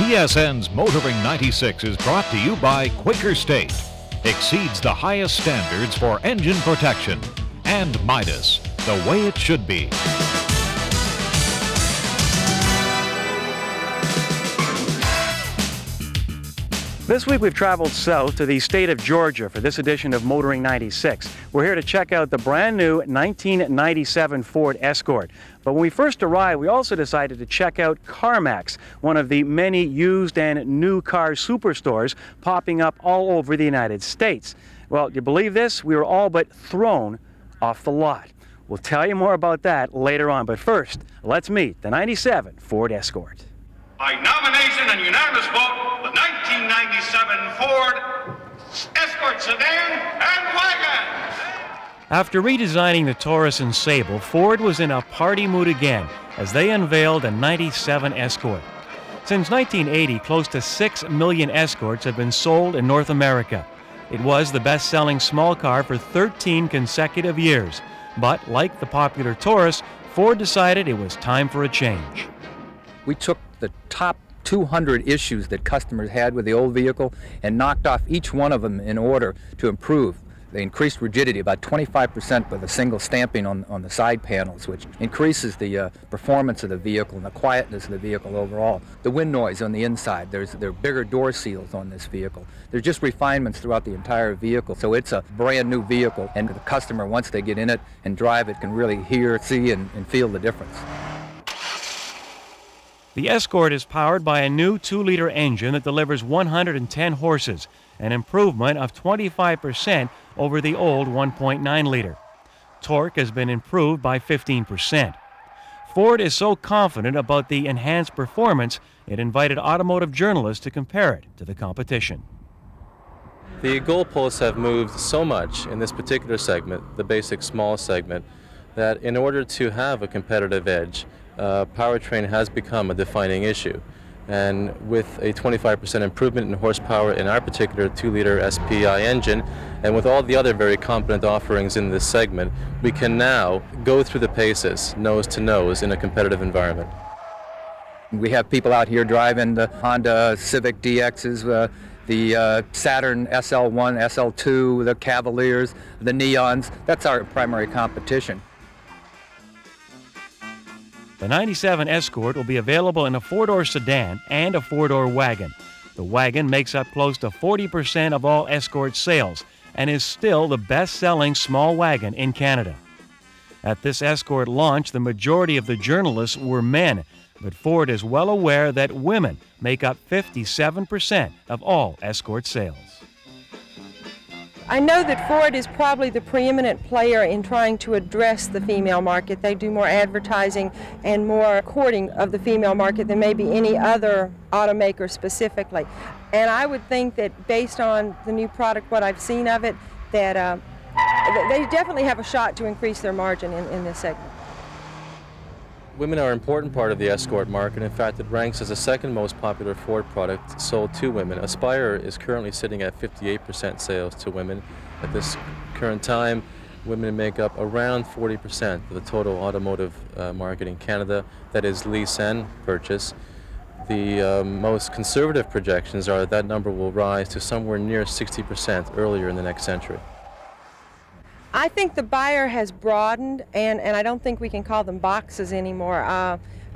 PSN's Motoring 96 is brought to you by Quaker State. Exceeds the highest standards for engine protection. And Midas, the way it should be. This week we've traveled south to the state of Georgia for this edition of Motoring 96. We're here to check out the brand new 1997 Ford Escort. But when we first arrived, we also decided to check out Carmax, one of the many used and new car superstores popping up all over the United States. Well, do you believe this? We were all but thrown off the lot. We'll tell you more about that later on. But first, let's meet the 97 Ford Escort. By nomination and unanimous vote, the 1997 Ford Escort sedan and wagon. After redesigning the Taurus and Sable, Ford was in a party mood again as they unveiled a 97 Escort. Since 1980, close to 6 million Escorts have been sold in North America. It was the best-selling small car for 13 consecutive years. But like the popular Taurus, Ford decided it was time for a change. We took the top 200 issues that customers had with the old vehicle and knocked off each one of them in order to improve. They increased rigidity about 25% with a single stamping on the side panels, which increases the performance of the vehicle and the quietness of the vehicle overall. The wind noise on the inside, there are bigger door seals on this vehicle. There's just refinements throughout the entire vehicle, so it's a brand new vehicle, and the customer, once they get in it and drive it, can really hear, see, and feel the difference. The Escort is powered by a new 2-liter engine that delivers 110 horses, an improvement of 25% over the old 1.9-liter. Torque has been improved by 15%. Ford is so confident about the enhanced performance, it invited automotive journalists to compare it to the competition. The goalposts have moved so much in this particular segment, the basic small segment, that in order to have a competitive edge, powertrain has become a defining issue. And with a 25% improvement in horsepower in our particular 2-liter SPI engine, and with all the other very competent offerings in this segment, we can now go through the paces, nose to nose, in a competitive environment. We have people out here driving the Honda Civic DXs, the Saturn SL1, SL2, the Cavaliers, the Neons. That's our primary competition. The 97 Escort will be available in a 4-door sedan and a 4-door wagon. The wagon makes up close to 40% of all Escort sales and is still the best-selling small wagon in Canada. At this Escort launch, the majority of the journalists were men, but Ford is well aware that women make up 57% of all Escort sales. I know that Ford is probably the preeminent player in trying to address the female market. They do more advertising and more courting of the female market than maybe any other automaker specifically. And I would think that based on the new product, what I've seen of it, that they definitely have a shot to increase their margin in this segment. Women are an important part of the Escort market. In fact, it ranks as the second most popular Ford product sold to women. Aspire is currently sitting at 58% sales to women. At this current time, women make up around 40% of the total automotive market in Canada. That is lease and purchase. The most conservative projections are that number will rise to somewhere near 60% earlier in the next century. I think the buyer has broadened, and I don't think we can call them boxes anymore.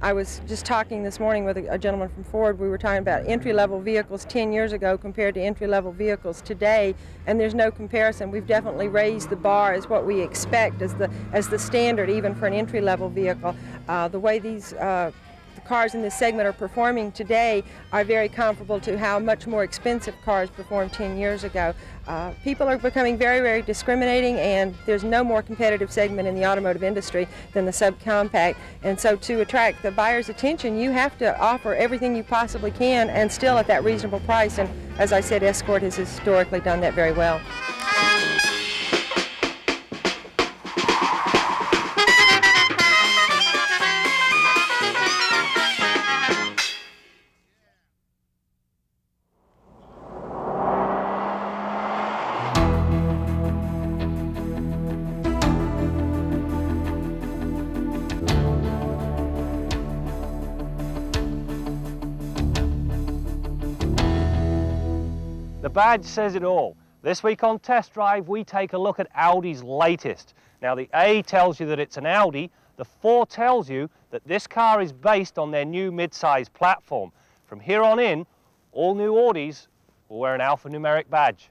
I was just talking this morning with a gentleman from Ford. We were talking about entry-level vehicles 10 years ago compared to entry-level vehicles today, and there's no comparison. We've definitely raised the bar as what we expect as the standard, even for an entry-level vehicle. The way these the cars in this segment are performing today are very comparable to how much more expensive cars performed 10 years ago. People are becoming very, very discriminating, and there's no more competitive segment in the automotive industry than the subcompact. And so to attract the buyer's attention, you have to offer everything you possibly can and still at that reasonable price. And as I said, Escort has historically done that very well. The badge says it all. This week on Test Drive, we take a look at Audi's latest. Now, the A tells you that it's an Audi. The 4 tells you that this car is based on their new mid-size platform. From here on in, all new Audis will wear an alphanumeric badge.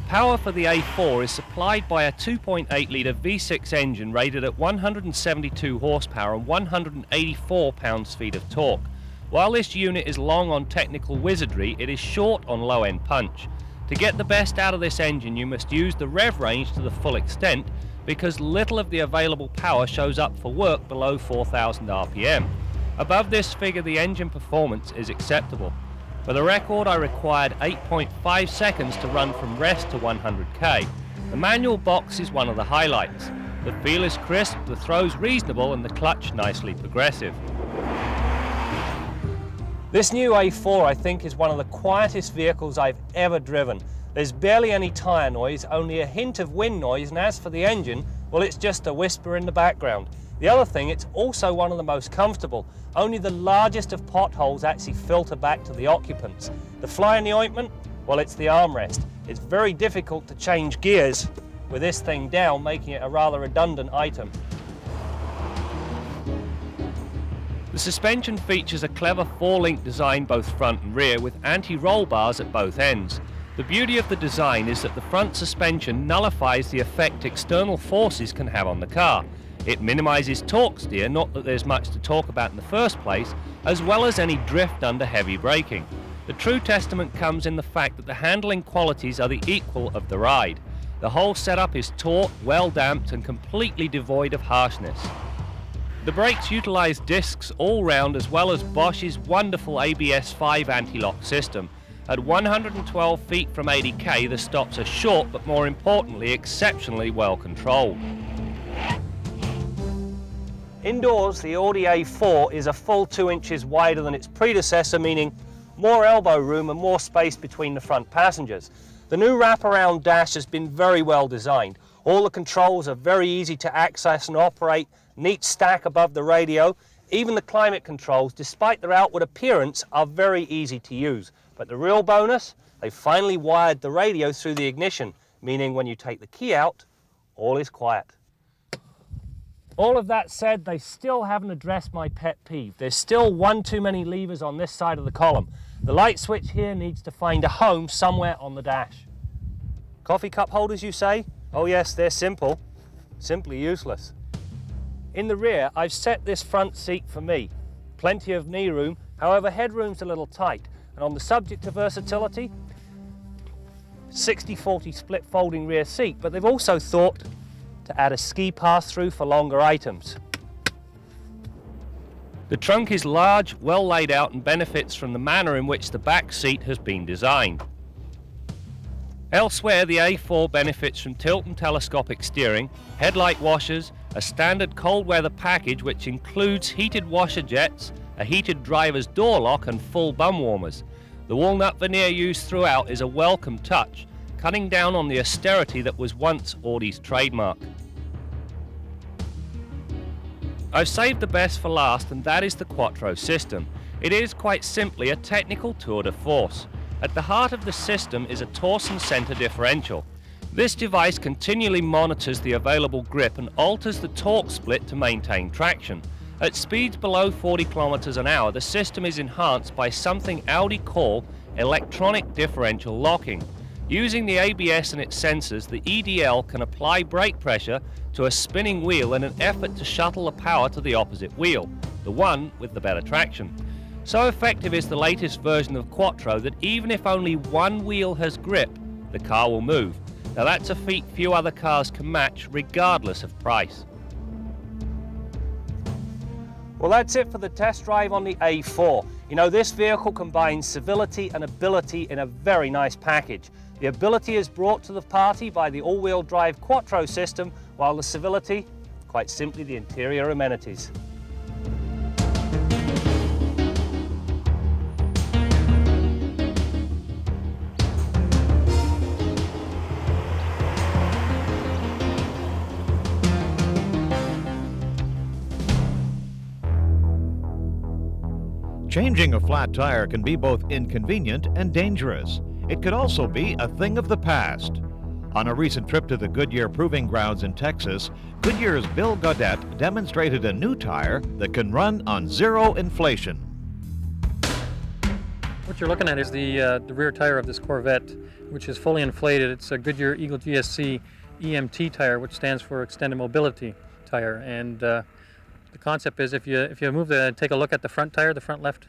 Power for the A4 is supplied by a 2.8-litre V6 engine rated at 172 horsepower and 184 pounds-feet of torque. While this unit is long on technical wizardry, it is short on low-end punch. To get the best out of this engine, you must use the rev range to the full extent because little of the available power shows up for work below 4,000 RPM. Above this figure, the engine performance is acceptable. For the record, I required 8.5 seconds to run from rest to 100k. The manual box is one of the highlights. The feel is crisp, the throw's reasonable, and the clutch nicely progressive. This new A4, I think, is one of the quietest vehicles I've ever driven. There's barely any tyre noise, only a hint of wind noise, and as for the engine, well, it's just a whisper in the background. The other thing, it's also one of the most comfortable. Only the largest of potholes actually filter back to the occupants. The fly in the ointment? Well, it's the armrest. It's very difficult to change gears with this thing down, making it a rather redundant item. The suspension features a clever 4-link design both front and rear with anti-roll bars at both ends. The beauty of the design is that the front suspension nullifies the effect external forces can have on the car. It minimises torque steer, not that there's much to talk about in the first place, as well as any drift under heavy braking. The true testament comes in the fact that the handling qualities are the equal of the ride. The whole setup is taut, well damped and completely devoid of harshness. The brakes utilise discs all round as well as Bosch's wonderful ABS 5 anti-lock system. At 112 feet from 80k, the stops are short but more importantly exceptionally well controlled. Indoors, the Audi A4 is a full 2 inches wider than its predecessor, meaning more elbow room and more space between the front passengers. The new wraparound dash has been very well designed. All the controls are very easy to access and operate, neat stack above the radio. Even the climate controls, despite their outward appearance, are very easy to use. But the real bonus, they finally wired the radio through the ignition, meaning when you take the key out, all is quiet. All of that said, they still haven't addressed my pet peeve. There's still one too many levers on this side of the column. The light switch here needs to find a home somewhere on the dash. Coffee cup holders, you say? Oh yes, they're simple. Simply useless. In the rear, I've set this front seat for me. Plenty of knee room, however headroom's a little tight. And on the subject of versatility, 60-40 split folding rear seat, but they've also thought to add a ski pass-through for longer items. The trunk is large, well laid out and benefits from the manner in which the back seat has been designed. Elsewhere, the A4 benefits from tilt and telescopic steering, headlight washers, a standard cold weather package which includes heated washer jets, a heated driver's door lock and full bum warmers. The walnut veneer used throughout is a welcome touch, cutting down on the austerity that was once Audi's trademark. I've saved the best for last, and that is the Quattro System. It is quite simply a technical tour de force. At the heart of the system is a torsion center differential. This device continually monitors the available grip and alters the torque split to maintain traction. At speeds below 40 kilometers an hour, the system is enhanced by something Audi call electronic differential locking. Using the ABS and its sensors, the EDL can apply brake pressure to a spinning wheel in an effort to shuttle the power to the opposite wheel, the one with the better traction. So effective is the latest version of Quattro that even if only one wheel has grip, the car will move. Now that's a feat few other cars can match, regardless of price. Well, that's it for the test drive on the A4. You know, this vehicle combines civility and ability in a very nice package. The ability is brought to the party by the all-wheel drive Quattro system, while the civility, quite simply the interior amenities. Changing a flat tire can be both inconvenient and dangerous. It could also be a thing of the past. On a recent trip to the Goodyear Proving Grounds in Texas, Goodyear's Bill Gaudette demonstrated a new tire that can run on zero inflation. What you're looking at is the rear tire of this Corvette, which is fully inflated. It's a Goodyear Eagle GSC EMT tire, which stands for Extended Mobility Tire. And the concept is if you take a look at the front tire, the front left,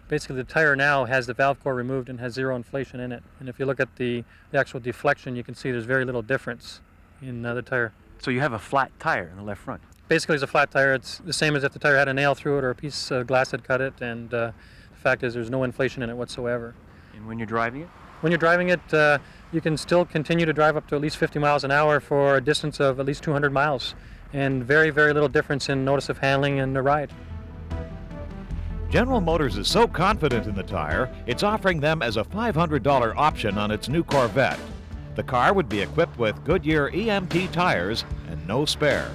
basically the tire now has the valve core removed and has zero inflation in it. And if you look at the actual deflection, you can see there's very little difference in the tire. So you have a flat tire in the left front? Basically, it's a flat tire. It's the same as if the tire had a nail through it or a piece of glass had cut it. And the fact is there's no inflation in it whatsoever. And when you're driving it? When you're driving it, you can still continue to drive up to at least 50 miles an hour for a distance of at least 200 miles. And very, very little difference in notice of handling and the ride. General Motors is so confident in the tire, it's offering them as a $500 option on its new Corvette. The car would be equipped with Goodyear EMT tires and no spare.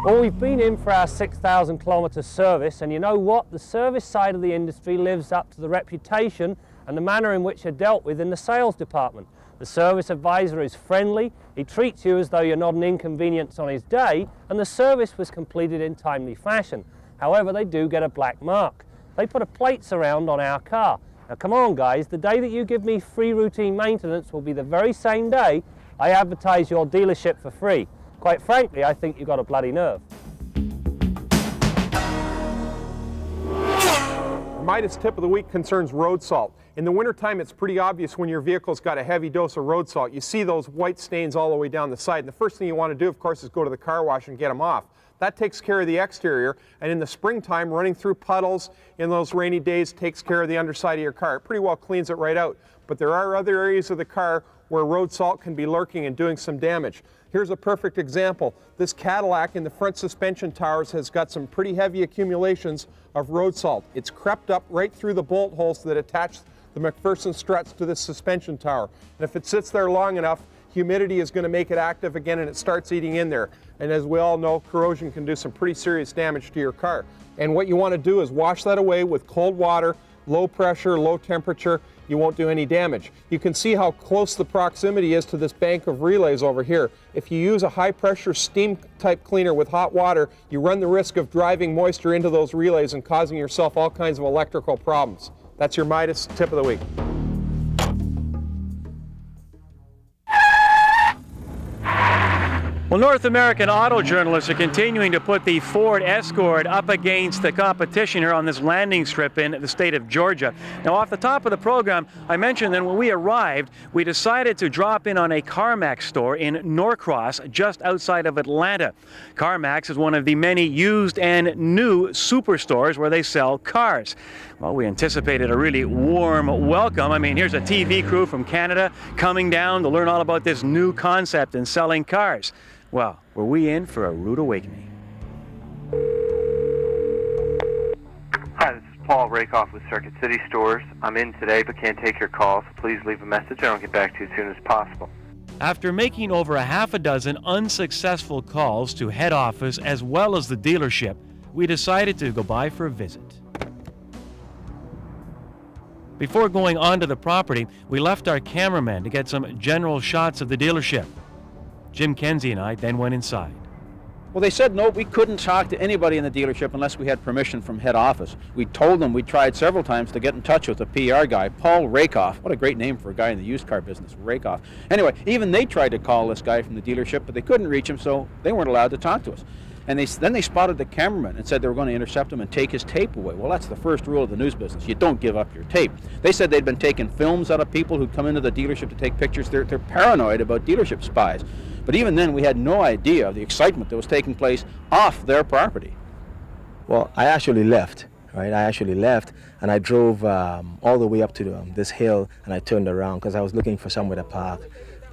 Well, we've been in for our 6,000 kilometre service, and you know what? The service side of the industry lives up to the reputation and the manner in which you're dealt with in the sales department. The service advisor is friendly, he treats you as though you're not an inconvenience on his day, and the service was completed in timely fashion. However, they do get a black mark. They put a plates around on our car. Now come on guys, the day that you give me free routine maintenance will be the very same day I advertise your dealership for free. Quite frankly, I think you've got a bloody nerve. Midas tip of the week concerns road salt. In the wintertime, it's pretty obvious when your vehicle's got a heavy dose of road salt. You see those white stains all the way down the side. And the first thing you want to do, of course, is go to the car wash and get them off. That takes care of the exterior. And in the springtime, running through puddles in those rainy days takes care of the underside of your car. It pretty well cleans it right out. But there are other areas of the car where road salt can be lurking and doing some damage. Here's a perfect example. This Cadillac in the front suspension towers has got some pretty heavy accumulations of road salt. It's crept up right through the bolt holes that attach the McPherson struts to this suspension tower. And if it sits there long enough, humidity is going to make it active again and it starts eating in there. And as we all know, corrosion can do some pretty serious damage to your car. And what you want to do is wash that away with cold water, low pressure, low temperature. You won't do any damage. You can see how close the proximity is to this bank of relays over here. If you use a high pressure steam type cleaner with hot water, you run the risk of driving moisture into those relays and causing yourself all kinds of electrical problems. That's your Midas tip of the week. Well, North American auto journalists are continuing to put the Ford Escort up against the competition here on this landing strip in the state of Georgia. Now, off the top of the program, I mentioned that when we arrived, we decided to drop in on a Carmax store in Norcross, just outside of Atlanta. Carmax is one of the many used and new superstores where they sell cars. Well, we anticipated a really warm welcome. I mean, here's a TV crew from Canada coming down to learn all about this new concept in selling cars. Well, were we in for a rude awakening? Hi, this is Paul Rakoff with Circuit City Stores. I'm in today but can't take your call, so please leave a message and I'll get back to you as soon as possible. After making over a half a dozen unsuccessful calls to head office as well as the dealership, we decided to go by for a visit. Before going onto the property, we left our cameraman to get some general shots of the dealership. Jim Kenzie and I then went inside. Well, they said no, we couldn't talk to anybody in the dealership unless we had permission from head office. We told them we tried several times to get in touch with the PR guy, Paul Rakoff. What a great name for a guy in the used car business, Rakoff. Anyway, even they tried to call this guy from the dealership, but they couldn't reach him, so they weren't allowed to talk to us. And then they spotted the cameraman and said they were going to intercept him and take his tape away. Well, that's the first rule of the news business. You don't give up your tape. They said they'd been taking films out of people who'd come into the dealership to take pictures. They're paranoid about dealership spies. But even then, we had no idea of the excitement that was taking place off their property. Well, I actually left, right? I actually left, and I drove all the way up to this hill, and I turned around because I was looking for somewhere to park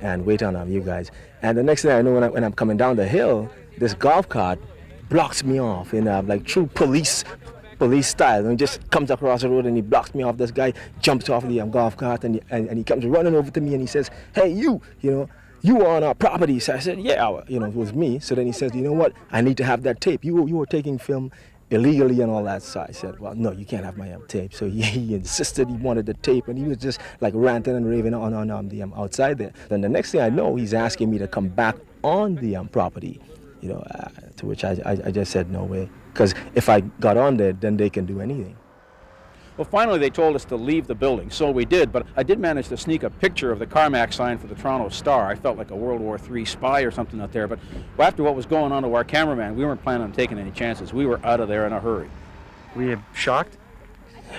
and wait on you guys. And the next thing I know, when I'm coming down the hill, this golf cart blocks me off in like true police style, and he just comes across the road and he blocks me off. This guy jumps off the golf cart and he comes running over to me and he says, "Hey, you know." you are on our property. So I said, yeah, you know, it was me. So then he says, you know what, I need to have that tape. You were taking film illegally and all that. So I said, well, no, you can't have my tape. So he insisted he wanted the tape, and he was just like ranting and raving on the outside there. Then the next thing I know, he's asking me to come back on the property, you know, to which I just said no way, because if I got on there, then they can do anything. Well, finally they told us to leave the building, so we did, but I did manage to sneak a picture of the Carmax sign for the Toronto Star. I felt like a World War III spy or something out there, but after what was going on to our cameraman, we weren't planning on taking any chances. We were out of there in a hurry. Were you shocked?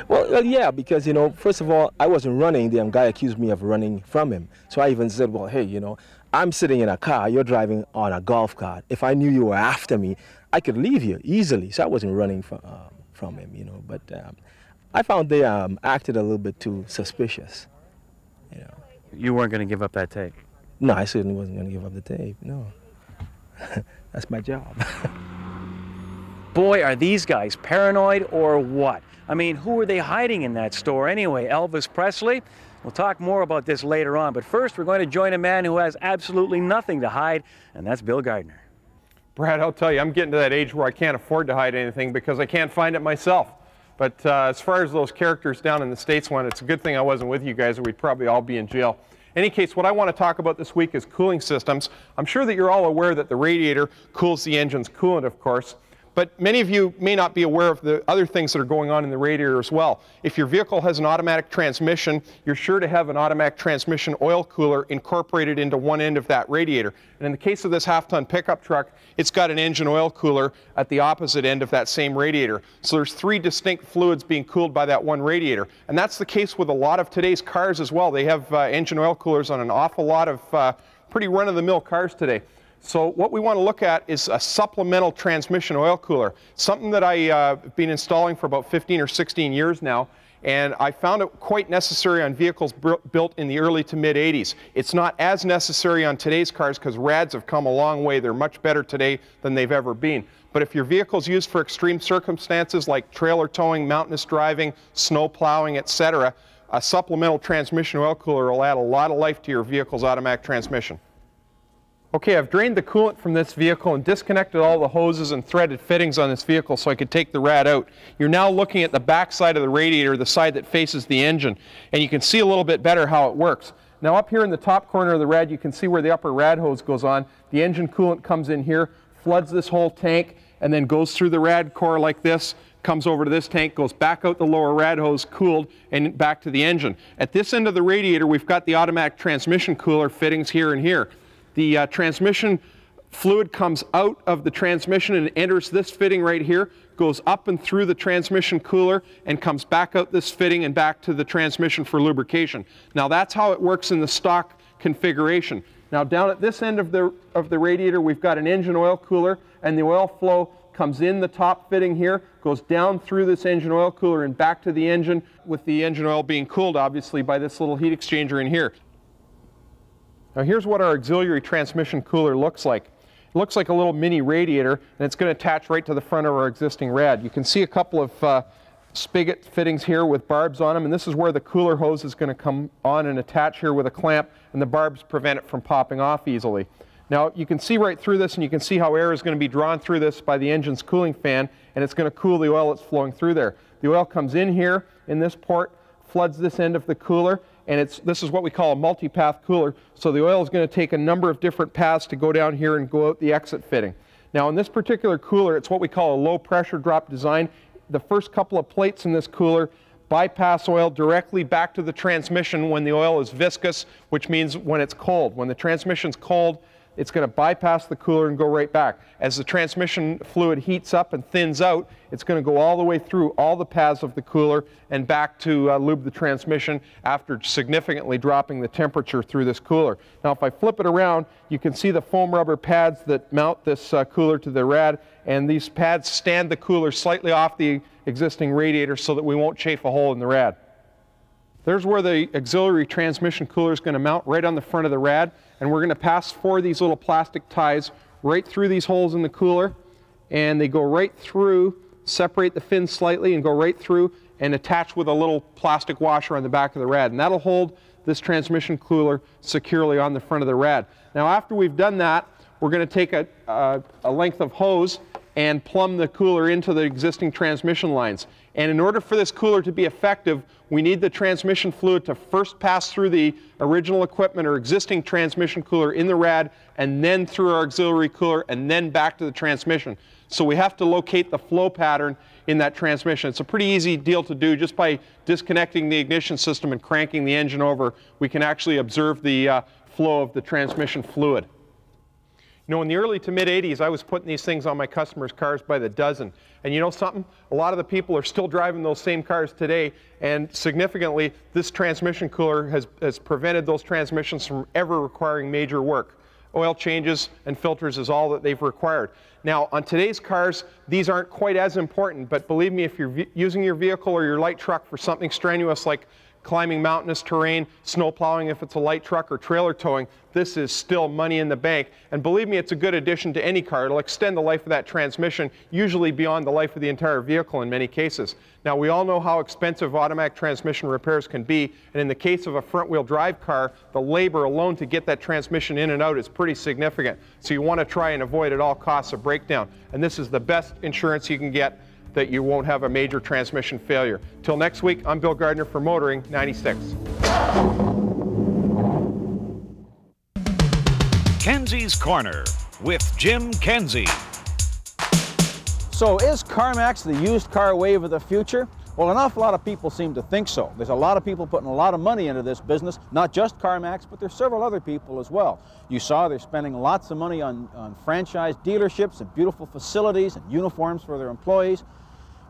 Well, yeah, because, you know, first of all, I wasn't running. The guy accused me of running from him. So I even said, well, hey, you know, I'm sitting in a car, you're driving on a golf cart. If I knew you were after me, I could leave you easily. So I wasn't running from him, you know, but I found they acted a little bit too suspicious, you know. You weren't going to give up that tape? No, I certainly wasn't going to give up the tape, no. That's my job. Boy, are these guys paranoid or what? I mean, who were they hiding in that store anyway? Elvis Presley? We'll talk more about this later on, but first we're going to join a man who has absolutely nothing to hide, and that's Bill Gardner. Brad, I'll tell you, I'm getting to that age where I can't afford to hide anything because I can't find it myself. But as far as those characters down in the States went, it's a good thing I wasn't with you guys, or we'd probably all be in jail. In any case, what I want to talk about this week is cooling systems. I'm sure that you're all aware that the radiator cools the engine's coolant, of course. But many of you may not be aware of the other things that are going on in the radiator as well. If your vehicle has an automatic transmission, you're sure to have an automatic transmission oil cooler incorporated into one end of that radiator. And in the case of this half-ton pickup truck, it's got an engine oil cooler at the opposite end of that same radiator. So there's three distinct fluids being cooled by that one radiator. And that's the case with a lot of today's cars as well. They have engine oil coolers on an awful lot of pretty run-of-the-mill cars today. So what we want to look at is a supplemental transmission oil cooler, something that I've been installing for about 15 or 16 years now, and I found it quite necessary on vehicles built in the early to mid-80s. It's not as necessary on today's cars because rads have come a long way. They're much better today than they've ever been. But if your vehicle's used for extreme circumstances like trailer towing, mountainous driving, snow plowing, etc., a supplemental transmission oil cooler will add a lot of life to your vehicle's automatic transmission. Okay, I've drained the coolant from this vehicle and disconnected all the hoses and threaded fittings on this vehicle so I could take the rad out. You're now looking at the back side of the radiator, the side that faces the engine, and you can see a little bit better how it works. Now up here in the top corner of the rad, you can see where the upper rad hose goes on. The engine coolant comes in here, floods this whole tank, and then goes through the rad core like this, comes over to this tank, goes back out the lower rad hose, cooled, and back to the engine. At this end of the radiator, we've got the automatic transmission cooler fittings here and here. The transmission fluid comes out of the transmission and enters this fitting right here, goes up and through the transmission cooler, and comes back out this fitting and back to the transmission for lubrication. Now that's how it works in the stock configuration. Now down at this end of the radiator, we've got an engine oil cooler, and the oil flow comes in the top fitting here, goes down through this engine oil cooler and back to the engine, with the engine oil being cooled obviously by this little heat exchanger in here. Now here's what our auxiliary transmission cooler looks like. It looks like a little mini radiator, and it's going to attach right to the front of our existing rad. You can see a couple of spigot fittings here with barbs on them, and this is where the cooler hose is going to come on and attach here with a clamp, and the barbs prevent it from popping off easily. Now you can see right through this, and you can see how air is going to be drawn through this by the engine's cooling fan, and it's going to cool the oil that's flowing through there. The oil comes in here in this port, floods this end of the cooler, and this is what we call a multi-path cooler, so the oil is going to take a number of different paths to go down here and go out the exit fitting. Now in this particular cooler, it's what we call a low pressure drop design. The first couple of plates in this cooler bypass oil directly back to the transmission when the oil is viscous, which means when it's cold. When the transmission's cold, it's going to bypass the cooler and go right back. As the transmission fluid heats up and thins out, it's going to go all the way through all the paths of the cooler and back to lube the transmission after significantly dropping the temperature through this cooler. Now if I flip it around, you can see the foam rubber pads that mount this cooler to the rad, and these pads stand the cooler slightly off the existing radiator so that we won't chafe a hole in the rad. There's where the auxiliary transmission cooler is going to mount, right on the front of the rad, and we're going to pass 4 of these little plastic ties right through these holes in the cooler, and they go right through, separate the fins slightly and go right through and attach with a little plastic washer on the back of the rad, and that'll hold this transmission cooler securely on the front of the rad. Now after we've done that, we're going to take a length of hose and plumb the cooler into the existing transmission lines. And in order for this cooler to be effective, we need the transmission fluid to first pass through the original equipment or existing transmission cooler in the rad, and then through our auxiliary cooler, and then back to the transmission. So we have to locate the flow pattern in that transmission. It's a pretty easy deal to do. Just by disconnecting the ignition system and cranking the engine over, we can actually observe the flow of the transmission fluid. You know, in the early to mid-'80s, I was putting these things on my customers' cars by the dozen. And you know something? A lot of the people are still driving those same cars today, and significantly, this transmission cooler has prevented those transmissions from ever requiring major work. Oil changes and filters is all that they've required. Now, on today's cars, these aren't quite as important, but believe me, if you're using your vehicle or your light truck for something strenuous like climbing mountainous terrain, snow plowing if it's a light truck, or trailer towing, this is still money in the bank. And believe me, it's a good addition to any car. It'll extend the life of that transmission, usually beyond the life of the entire vehicle in many cases. Now, we all know how expensive automatic transmission repairs can be, and in the case of a front-wheel drive car, the labor alone to get that transmission in and out is pretty significant. So you want to try and avoid at all costs a breakdown. And this is the best insurance you can get that you won't have a major transmission failure. Till next week, I'm Bill Gardner for Motoring 96. Kenzie's Corner with Jim Kenzie. So is Carmax the used car wave of the future? Well, an awful lot of people seem to think so. There's a lot of people putting a lot of money into this business, not just Carmax, but there's several other people as well. You saw they're spending lots of money on franchise dealerships and beautiful facilities and uniforms for their employees.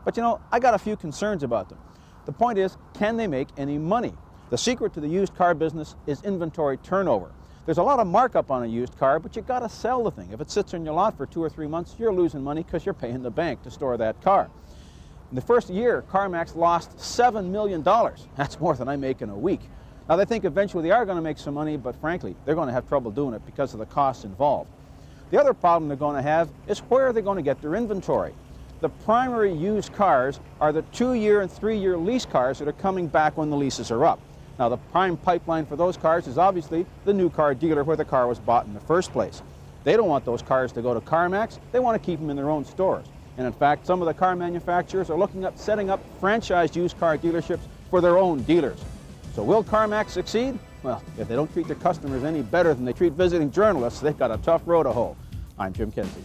But you know, I got a few concerns about them. The point is, can they make any money? The secret to the used car business is inventory turnover. There's a lot of markup on a used car, but you got to sell the thing. If it sits in your lot for 2 or 3 months, you're losing money because you're paying the bank to store that car. In the first year, Carmax lost $7 million. That's more than I make in a week. Now, they think eventually they are going to make some money, but frankly, they're going to have trouble doing it because of the costs involved. The other problem they're going to have is where are they going to get their inventory? The primary used cars are the 2-year and 3-year lease cars that are coming back when the leases are up. Now, the prime pipeline for those cars is obviously the new car dealer where the car was bought in the first place. They don't want those cars to go to Carmax. They want to keep them in their own stores. And in fact, some of the car manufacturers are looking at setting up franchised used car dealerships for their own dealers. So will Carmax succeed? Well, if they don't treat their customers any better than they treat visiting journalists, they've got a tough road to hoe. I'm Jim Kenzie.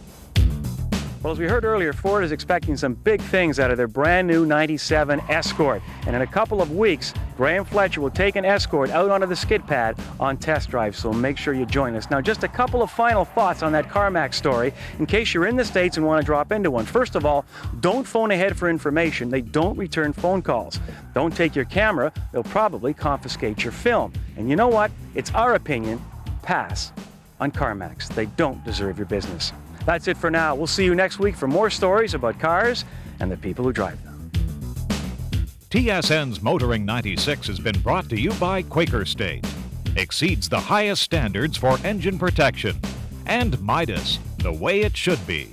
Well, as we heard earlier, Ford is expecting some big things out of their brand new 97 Escort. And in a couple of weeks, Graham Fletcher will take an Escort out onto the skid pad on test drive, so make sure you join us. Now, just a couple of final thoughts on that Carmax story in case you're in the States and want to drop into one. First of all, don't phone ahead for information. They don't return phone calls. Don't take your camera. They'll probably confiscate your film. And you know what? It's our opinion. Pass on Carmax. They don't deserve your business. That's it for now. We'll see you next week for more stories about cars and the people who drive them. TSN's Motoring 96 has been brought to you by Quaker State. Exceeds the highest standards for engine protection. And Midas, the way it should be.